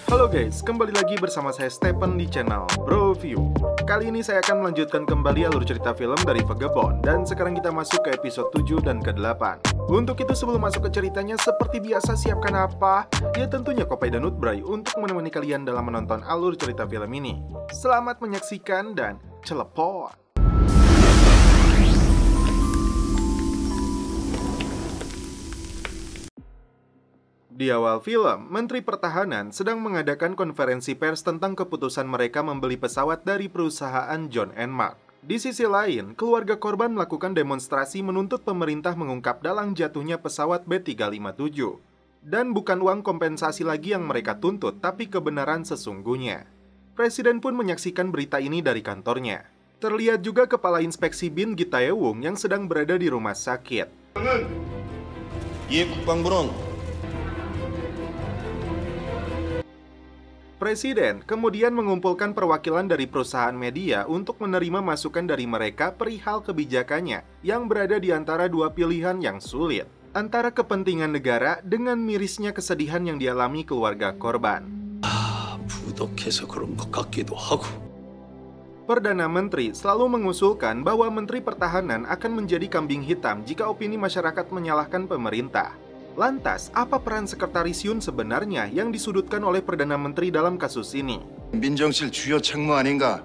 Halo guys, kembali lagi bersama saya Stephen di channel Bro View. Kali ini saya akan melanjutkan kembali alur cerita film dari Vagabond. Dan sekarang kita masuk ke episode 7 dan ke-8. Untuk itu sebelum masuk ke ceritanya, seperti biasa siapkan apa? Ya tentunya kopi dan nutbray untuk menemani kalian dalam menonton alur cerita film ini. Selamat menyaksikan dan celepon! Di awal film, Menteri Pertahanan sedang mengadakan konferensi pers tentang keputusan mereka membeli pesawat dari perusahaan John & Mark. Di sisi lain, keluarga korban melakukan demonstrasi menuntut pemerintah mengungkap dalang jatuhnya pesawat B357. Dan bukan uang kompensasi lagi yang mereka tuntut, tapi kebenaran sesungguhnya. Presiden pun menyaksikan berita ini dari kantornya. Terlihat juga Kepala Inspeksi BIN Gi Tae-woong yang sedang berada di rumah sakit. Presiden kemudian mengumpulkan perwakilan dari perusahaan media untuk menerima masukan dari mereka perihal kebijakannya yang berada di antara dua pilihan yang sulit, antara kepentingan negara dengan mirisnya kesedihan yang dialami keluarga korban. Perdana Menteri selalu mengusulkan bahwa Menteri Pertahanan akan menjadi kambing hitam jika opini masyarakat menyalahkan pemerintah. Lantas, apa peran Sekretaris Yoon sebenarnya yang disudutkan oleh Perdana Menteri dalam kasus ini? 민정실 주요 책무 아닌가?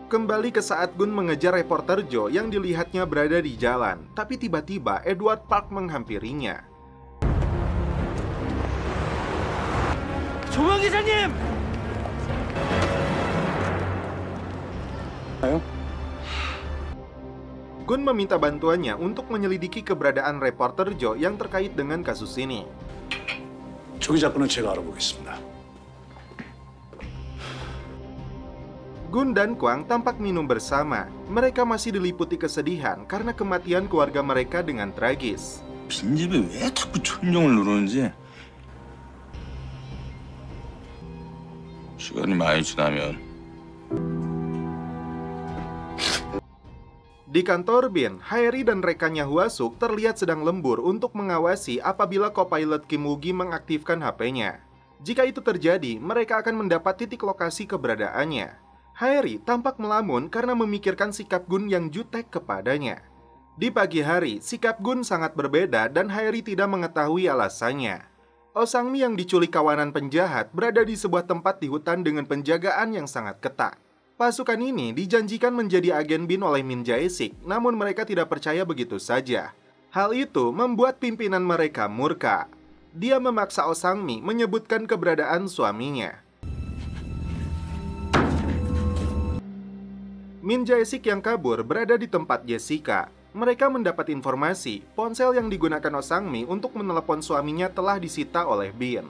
Kembali ke saat Gun mengejar reporter Jo yang dilihatnya berada di jalan, tapi tiba-tiba Edward Park menghampirinya. 조명 기사님! 아요? Gun meminta bantuannya untuk menyelidiki keberadaan reporter Jo yang terkait dengan kasus ini. 조 기자분은 제가 알아보겠습니다. Gun dan Kwang tampak minum bersama. Mereka masih diliputi kesedihan karena kematian keluarga mereka dengan tragis. 빈집에 왜 자꾸 천정을 누르는지. 시간이 많이 지나면 Di kantor BIN, Haeri dan rekannya Hwasuk terlihat sedang lembur untuk mengawasi apabila co-pilot Kim Woo-gi mengaktifkan HP-nya. Jika itu terjadi, mereka akan mendapat titik lokasi keberadaannya. Haeri tampak melamun karena memikirkan sikap Gun yang jutek kepadanya. Di pagi hari, sikap Gun sangat berbeda dan Haeri tidak mengetahui alasannya. Oh Sang-mi yang diculik kawanan penjahat berada di sebuah tempat di hutan dengan penjagaan yang sangat ketat. Pasukan ini dijanjikan menjadi agen BIN oleh Min Jae-sik, namun mereka tidak percaya begitu saja. Hal itu membuat pimpinan mereka murka. Dia memaksa Oh Sang-mi menyebutkan keberadaan suaminya. Min Jae-sik yang kabur berada di tempat Jessica. Mereka mendapat informasi, ponsel yang digunakan Oh Sang-mi untuk menelepon suaminya telah disita oleh BIN.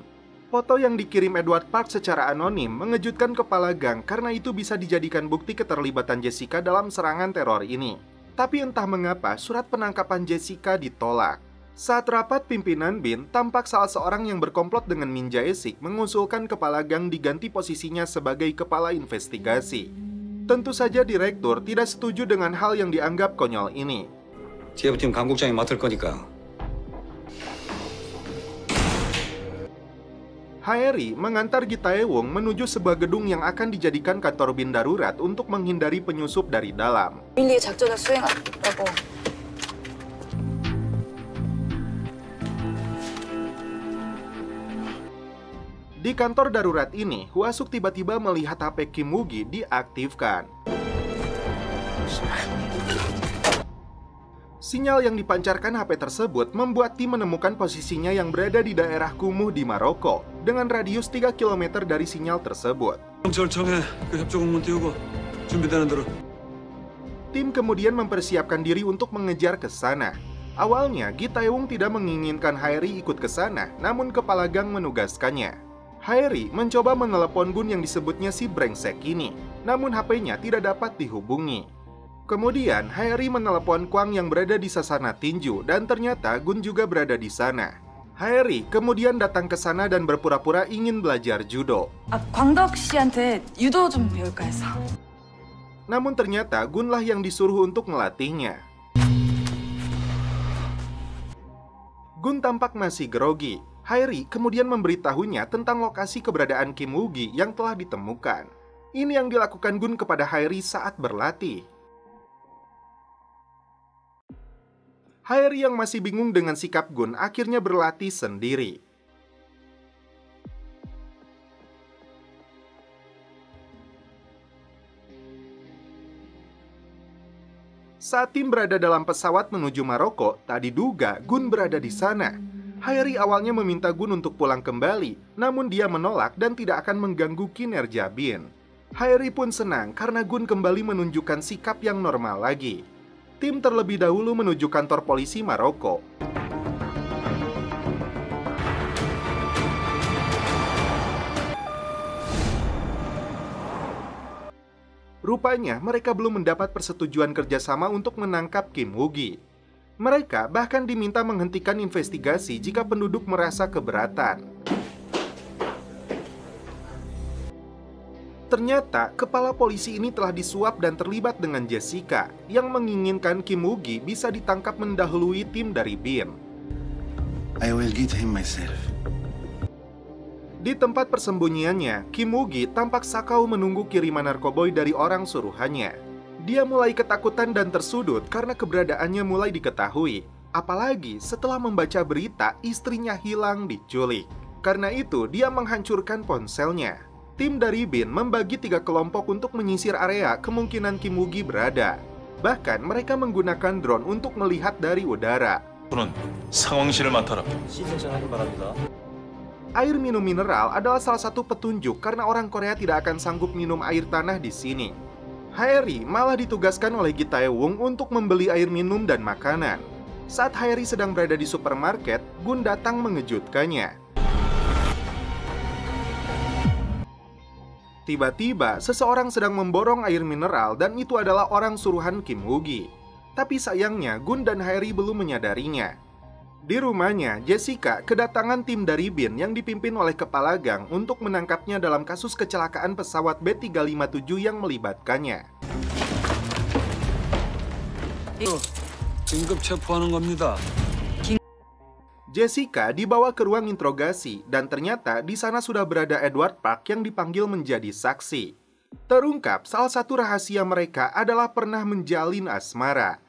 Foto yang dikirim Edward Park secara anonim mengejutkan kepala gang karena itu bisa dijadikan bukti keterlibatan Jessica dalam serangan teror ini. Tapi entah mengapa surat penangkapan Jessica ditolak. Saat rapat pimpinan BIN, tampak salah seorang yang berkomplot dengan Min Jae-sik mengusulkan kepala gang diganti posisinya sebagai kepala investigasi. Tentu saja direktur tidak setuju dengan hal yang dianggap konyol ini. TF팀 강국장이 맡을 거니까. Haeri mengantar Gi Tae-woong menuju sebuah gedung yang akan dijadikan kantor BIN darurat untuk menghindari penyusup dari dalam. 민리의 작전을 수행하라고. Di kantor darurat ini, Hwasuk tiba-tiba melihat HP Kim Woo-gi diaktifkan. Sinyal yang dipancarkan HP tersebut membuat tim menemukan posisinya yang berada di daerah kumuh di Maroko dengan radius 3 km dari sinyal tersebut. Tim kemudian mempersiapkan diri untuk mengejar ke sana. Awalnya, Gi Tae-woong tidak menginginkan Haeri ikut ke sana, namun kepala gang menugaskannya. Haeri mencoba menelepon Gun yang disebutnya si brengsek ini, namun HP-nya tidak dapat dihubungi. Kemudian, Haeri menelepon Kwang yang berada di sasana tinju dan ternyata Gun juga berada di sana. Haeri kemudian datang ke sana dan berpura-pura ingin belajar judo. 광덕 씨한테 유도 좀 배울까 해서. Namun ternyata Gunlah yang disuruh untuk melatihnya. Gun tampak masih grogi. Haeri kemudian memberitahunya tentang lokasi keberadaan Kim Woo-gi yang telah ditemukan. Ini yang dilakukan Gun kepada Haeri saat berlatih. Haeri yang masih bingung dengan sikap Gun akhirnya berlatih sendiri. Saat tim berada dalam pesawat menuju Maroko, tak diduga Gun berada di sana. Haeri awalnya meminta Gun untuk pulang kembali, namun dia menolak dan tidak akan mengganggu kinerja Bin. Haeri pun senang karena Gun kembali menunjukkan sikap yang normal lagi. Tim terlebih dahulu menuju kantor polisi Maroko. Rupanya mereka belum mendapat persetujuan kerjasama untuk menangkap Kim Woo-gi. Mereka bahkan diminta menghentikan investigasi jika penduduk merasa keberatan. Ternyata, kepala polisi ini telah disuap dan terlibat dengan Jessica, yang menginginkan Kim Woo-gi bisa ditangkap mendahului tim dari Bin. I will get him myself. Di tempat persembunyiannya, Kim Woo-gi tampak sakau menunggu kiriman narkoboy dari orang suruhannya. Dia mulai ketakutan dan tersudut karena keberadaannya mulai diketahui. Apalagi setelah membaca berita istrinya hilang diculik. Karena itu, dia menghancurkan ponselnya. Tim dari Bin membagi 3 kelompok untuk menyisir area kemungkinan Kim Woo-gi berada. Bahkan mereka menggunakan drone untuk melihat dari udara. 상황실을 맡아라. Air minum mineral adalah salah satu petunjuk karena orang Korea tidak akan sanggup minum air tanah di sini. Haeri malah ditugaskan oleh Gi Tae-woong untuk membeli air minum dan makanan. Saat Haeri sedang berada di supermarket, Gun datang mengejutkannya. Tiba-tiba, seseorang sedang memborong air mineral dan itu adalah orang suruhan Kim Woo-gi. Tapi sayangnya, Gun dan Haeri belum menyadarinya. Di rumahnya, Jessica kedatangan tim dari Bin yang dipimpin oleh kepala gang untuk menangkapnya dalam kasus kecelakaan pesawat B357 yang melibatkannya. 긴급 체포하는 겁니다. Jessica dibawa ke ruang interogasi dan ternyata di sana sudah berada Edward Park yang dipanggil menjadi saksi. Terungkap salah satu rahasia mereka adalah pernah menjalin asmara.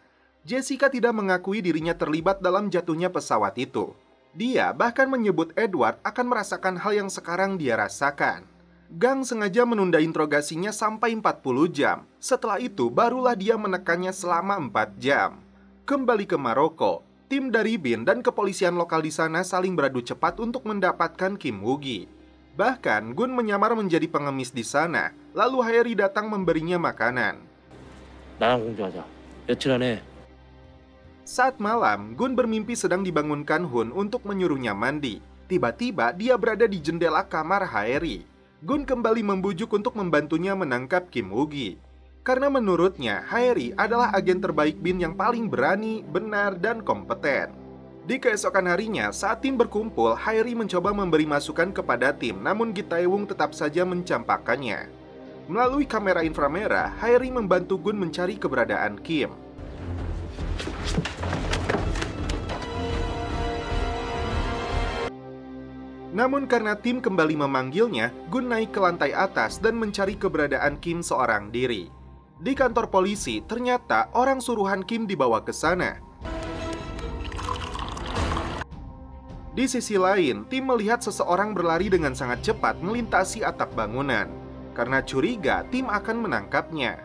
Jessica tidak mengakui dirinya terlibat dalam jatuhnya pesawat itu. Dia bahkan menyebut Edward akan merasakan hal yang sekarang dia rasakan. Gang sengaja menunda interogasinya sampai 40 jam. Setelah itu barulah dia menekannya selama 4 jam. Kembali ke Maroko, tim dari Bin dan kepolisian lokal di sana saling beradu cepat untuk mendapatkan Kim Woo-gi. Bahkan Gun menyamar menjadi pengemis di sana, lalu Haeri datang memberinya makanan. 나랑 공주하자. 며칠 안에 Saat malam, Gun bermimpi sedang dibangunkan Hun untuk menyuruhnya mandi. Tiba-tiba dia berada di jendela kamar Haeri. Gun kembali membujuk untuk membantunya menangkap Kim Woo-gi. Karena menurutnya, Haeri adalah agen terbaik Bin yang paling berani, benar, dan kompeten. Di keesokan harinya, saat tim berkumpul, Haeri mencoba memberi masukan kepada tim, namun Gi Tae-woong tetap saja mencampakkannya. Melalui kamera inframerah, Haeri membantu Gun mencari keberadaan Kim. Namun karena tim kembali memanggilnya, Gun naik ke lantai atas dan mencari keberadaan Kim seorang diri. Di kantor polisi, ternyata orang suruhan Kim dibawa ke sana. Di sisi lain, tim melihat seseorang berlari dengan sangat cepat melintasi atap bangunan. Karena curiga, tim akan menangkapnya.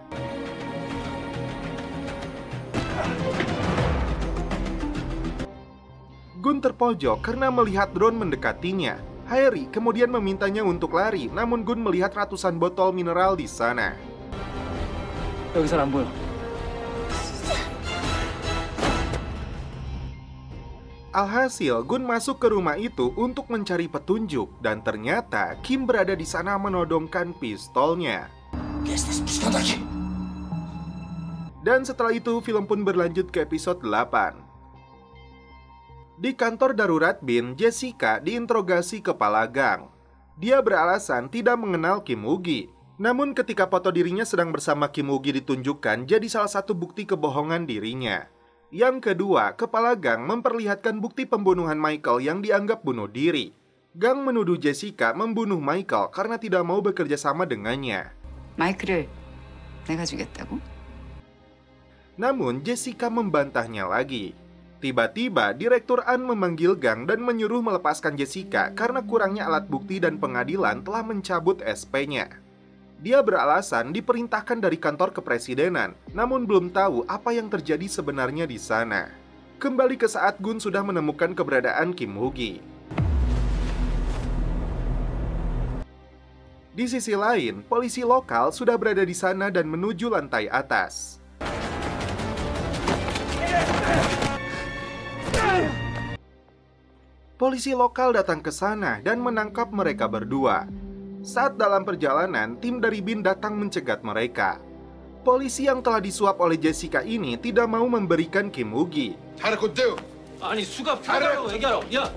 Gun terpojok karena melihat drone mendekatinya. Haeri kemudian memintanya untuk lari, namun Gun melihat ratusan botol mineral di sana. 여기선 안 보여. Alhasil, Gun masuk ke rumah itu untuk mencari petunjuk, dan ternyata Kim berada di sana menodongkan pistolnya. Dan setelah itu, film pun berlanjut ke episode 8. Di kantor darurat Bin, Jessica diinterogasi kepala gang. Dia beralasan tidak mengenal Kim Woo-gi. Namun ketika foto dirinya sedang bersama Kim Woo-gi ditunjukkan, jadi salah satu bukti kebohongan dirinya. Yang kedua, kepala gang memperlihatkan bukti pembunuhan Michael yang dianggap bunuh diri. Gang menuduh Jessica membunuh Michael karena tidak mau bekerja sama dengannya. 마이크를 내가 주겠다고? Namun Jessica membantahnya lagi. Tiba-tiba Direktur An memanggil gang dan menyuruh melepaskan Jessica karena kurangnya alat bukti dan pengadilan telah mencabut SP-nya. Dia beralasan diperintahkan dari kantor kepresidenan, namun belum tahu apa yang terjadi sebenarnya di sana. Kembali ke saat Gun sudah menemukan keberadaan Kim Woo-gi. Di sisi lain, polisi lokal sudah berada di sana dan menuju lantai atas. Polisi lokal datang ke sana dan menangkap mereka berdua. Saat dalam perjalanan, tim dari BIN datang mencegat mereka. Polisi yang telah disuap oleh Jessica ini tidak mau memberikan Kim Woo-gi. 아니 수갑 펴달라고 얘기하라고. 야.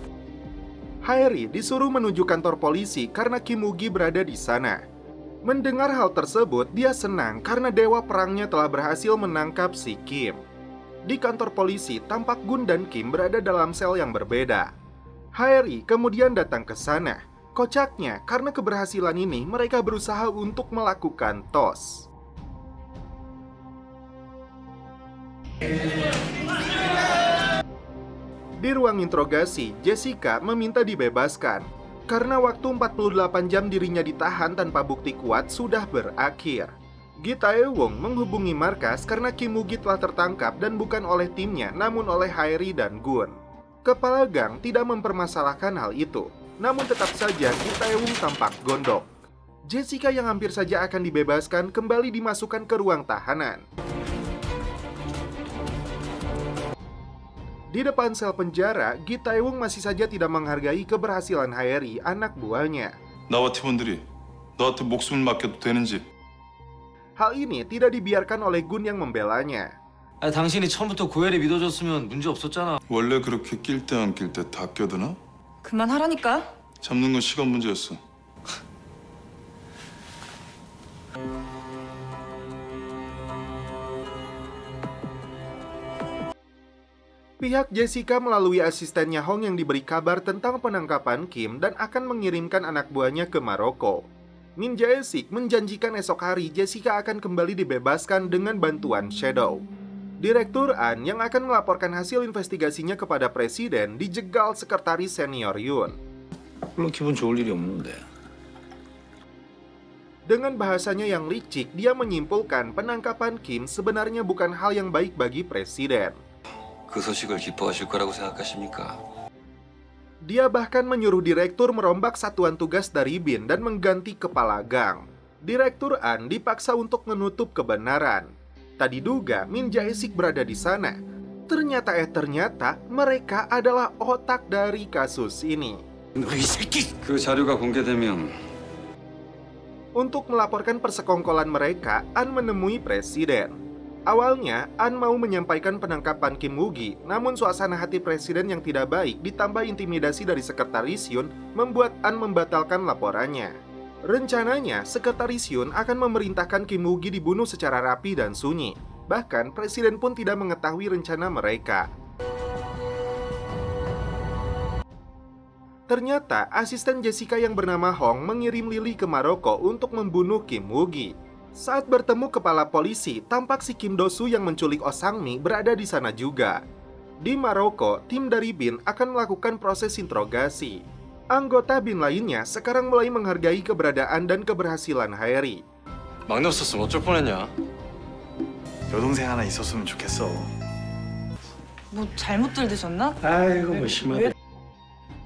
Haeri disuruh menuju kantor polisi karena Kim Woo-gi berada di sana. Mendengar hal tersebut, dia senang karena dewa perangnya telah berhasil menangkap si Kim. Di kantor polisi, tampak Gun dan Kim berada dalam sel yang berbeda. Haeri kemudian datang ke sana. Kocaknya, karena keberhasilan ini, mereka berusaha untuk melakukan tos. Di ruang interogasi, Jessica meminta dibebaskan karena waktu 48 jam dirinya ditahan tanpa bukti kuat sudah berakhir. Gi Tae-won menghubungi markas karena Kim Woo-gi telah tertangkap dan bukan oleh timnya, namun oleh Haeri dan Gun. Kepala gang tidak mempermasalahkan hal itu, namun tetap saja Gi Tae-won tampak gondok. Jessica yang hampir saja akan dibebaskan kembali dimasukkan ke ruang tahanan. Di depan sel penjara, Gi Tae-won masih saja tidak menghargai keberhasilan Haeri, anak buahnya. 나와 팀원들이 너한테 목숨을 맡겨도 되는지. Hal ini tidak dibiarkan oleh Gun yang membelanya. 아, 당신이 처음부터 고열이 믿어줬으면 문제 없었잖아. 원래 그렇게 낄 때 안 낄 때 다 껴드나? 그만하라니까. 잡는 건 시간 문제였어. Pihak Jessica melalui asistennya Hong yang diberi kabar tentang penangkapan Kim dan akan mengirimkan anak buahnya ke Maroko. Min Jae-sik menjanjikan esok hari Jessica akan kembali dibebaskan dengan bantuan Shadow. Direktur An yang akan melaporkan hasil investigasinya kepada presiden dijegal sekretaris senior Yoon. 물론 기분 좋을 일이 없는데. Dengan bahasanya yang licik, dia menyimpulkan penangkapan Kim sebenarnya bukan hal yang baik bagi presiden. 그 소식을 기뻐하실 거라고 생각하십니까? Dia bahkan menyuruh direktur merombak satuan tugas dari BIN dan mengganti kepala gang. Direktur An dipaksa untuk menutup kebenaran. Tadi duga Min Jae-sik berada di sana. Ternyata mereka adalah otak dari kasus ini. 그 자료가 공개되면 Untuk melaporkan persekongkolan mereka, An menemui presiden. Awalnya, An mau menyampaikan penangkapan Kim Woo-gi, namun suasana hati presiden yang tidak baik ditambah intimidasi dari sekretaris Yoon membuat An membatalkan laporannya. Rencananya, sekretaris Yoon akan memerintahkan Kim Woo-gi dibunuh secara rapi dan sunyi. Bahkan, presiden pun tidak mengetahui rencana mereka. Ternyata, asisten Jessica yang bernama Hong mengirim Lily ke Maroko untuk membunuh Kim Woo-gi. Saat bertemu kepala polisi, tampak si Kim Do-soo yang menculik Oh Sang-mi berada di sana juga. Di Maroko, tim dari BIN akan melakukan proses interogasi. Anggota BIN lainnya sekarang mulai menghargai keberadaan dan keberhasilan Haeri. 막내 없었으면 어쩔 뻔했냐? 여동생 하나 있었으면 좋겠어. 뭐 잘못들 드셨나? 아이고 뭐 심하다.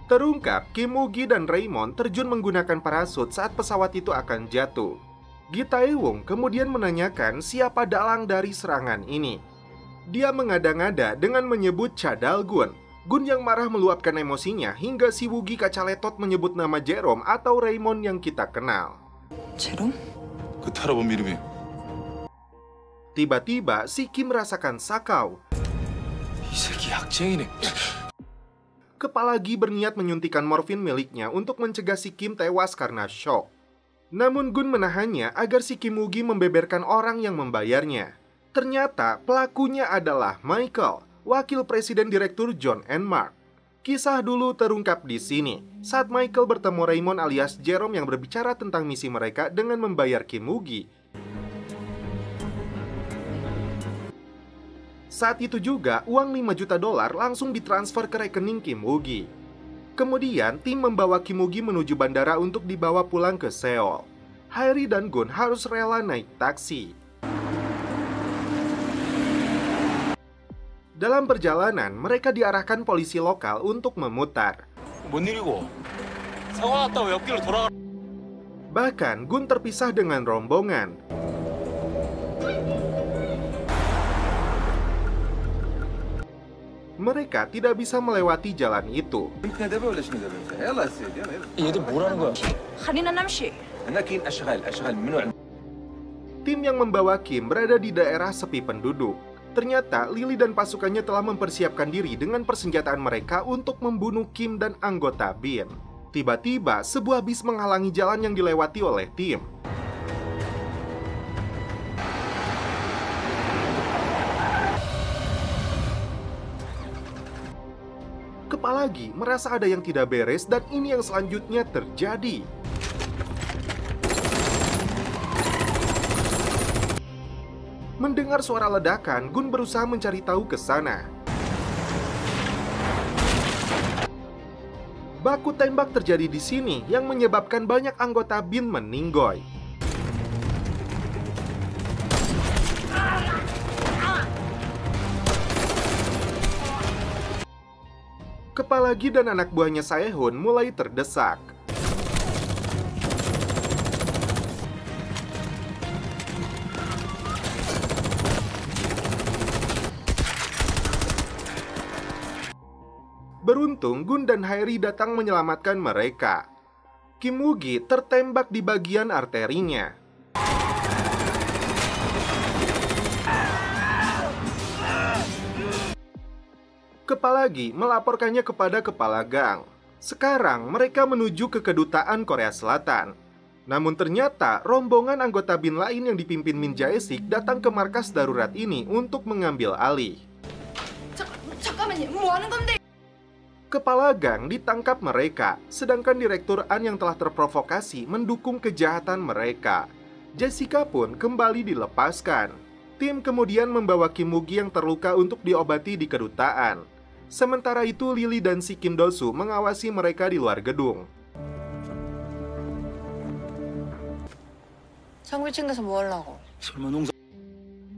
Terungkap, Kim Woo-gi dan Raymond terjun menggunakan parasut saat pesawat itu akan jatuh. Gi Tae-won kemudian menanyakan siapa dalang dari serangan ini. Dia mengada-ngada dengan menyebut Cha Dal-gun. Gun yang marah meluapkan emosinya hingga si Woo-gi kacaletot menyebut nama Jerome atau Raymond yang kita kenal. 제롬? 그 탈아범 이름이. Tiba-tiba si Kim merasakan sakau. 이 새끼 약쟁이네. Kepala Gi berniat menyuntikkan morfin miliknya untuk mencegah si Kim tewas karena shock. Namun Gun menahannya agar si Kim Woo-gi membeberkan orang yang membayarnya. Ternyata pelakunya adalah Michael. wakil presiden direktur John and Mark. Kisah dulu terungkap di sini, saat Michael bertemu Raymond alias Jerome yang berbicara tentang misi mereka dengan membayar Kim Woo-gi. Saat itu juga, uang $5 juta langsung ditransfer ke rekening Kim Woo-gi. Kemudian, tim membawa Kim Woo-gi menuju bandara untuk dibawa pulang ke Seoul. Haeri dan Gun harus rela naik taksi. Dalam perjalanan, mereka diarahkan polisi lokal untuk memutar. 뭔 일이고? 사고 났다고 옆길로 돌아가. Bahkan, Gun terpisah dengan rombongan. Mereka tidak bisa melewati jalan itu. 얘들 뭐라는 거야? خلينا نمشي. Tim yang membawa Kim berada di daerah sepi penduduk. Ternyata Lily dan pasukannya telah mempersiapkan diri dengan persenjataan mereka untuk membunuh Kim dan anggota BIN. Tiba-tiba, sebuah bis menghalangi jalan yang dilewati oleh tim. Kepalagi merasa ada yang tidak beres dan ini yang selanjutnya terjadi. Mendengar suara ledakan, Gun berusaha mencari tahu ke sana. Baku tembak terjadi di sini yang menyebabkan banyak anggota BIN meninggoy. Kepala Gi dan anak buahnya Saehun mulai terdesak. Beruntung, Gun dan Haeri datang menyelamatkan mereka. Kim Woo-gi tertembak di bagian arterinya. Kepala Gi melaporkannya kepada kepala gang. Sekarang mereka menuju ke kedutaan Korea Selatan. Namun ternyata rombongan anggota BIN lain yang dipimpin Min Jae-sik datang ke markas darurat ini untuk mengambil alih. 잠깐만요. 뭐 하는 건데? Kepala gang ditangkap mereka, sedangkan Direktur An yang telah terprovokasi mendukung kejahatan mereka. Jessica pun kembali dilepaskan. Tim kemudian membawa Kim Woo-gi yang terluka untuk diobati di kedutaan. Sementara itu, Lily dan si Kim Do-soo mengawasi mereka di luar gedung. 장비 챙겨서 뭐 하려고? 설마 농사?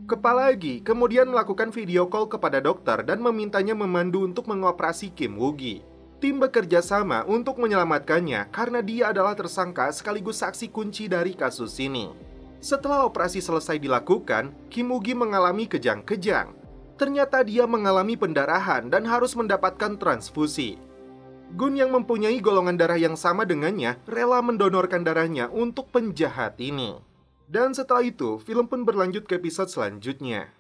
Kepala Gi kemudian melakukan video call kepada dokter dan memintanya memandu untuk mengoperasi Kim Woo-gi. Tim bekerja sama untuk menyelamatkannya karena dia adalah tersangka sekaligus saksi kunci dari kasus ini. Setelah operasi selesai dilakukan, Kim Woo-gi mengalami kejang-kejang. Ternyata dia mengalami pendarahan dan harus mendapatkan transfusi. Gun yang mempunyai golongan darah yang sama dengannya rela mendonorkan darahnya untuk penjahat ini. Dan setelah itu, film pun berlanjut ke episode selanjutnya.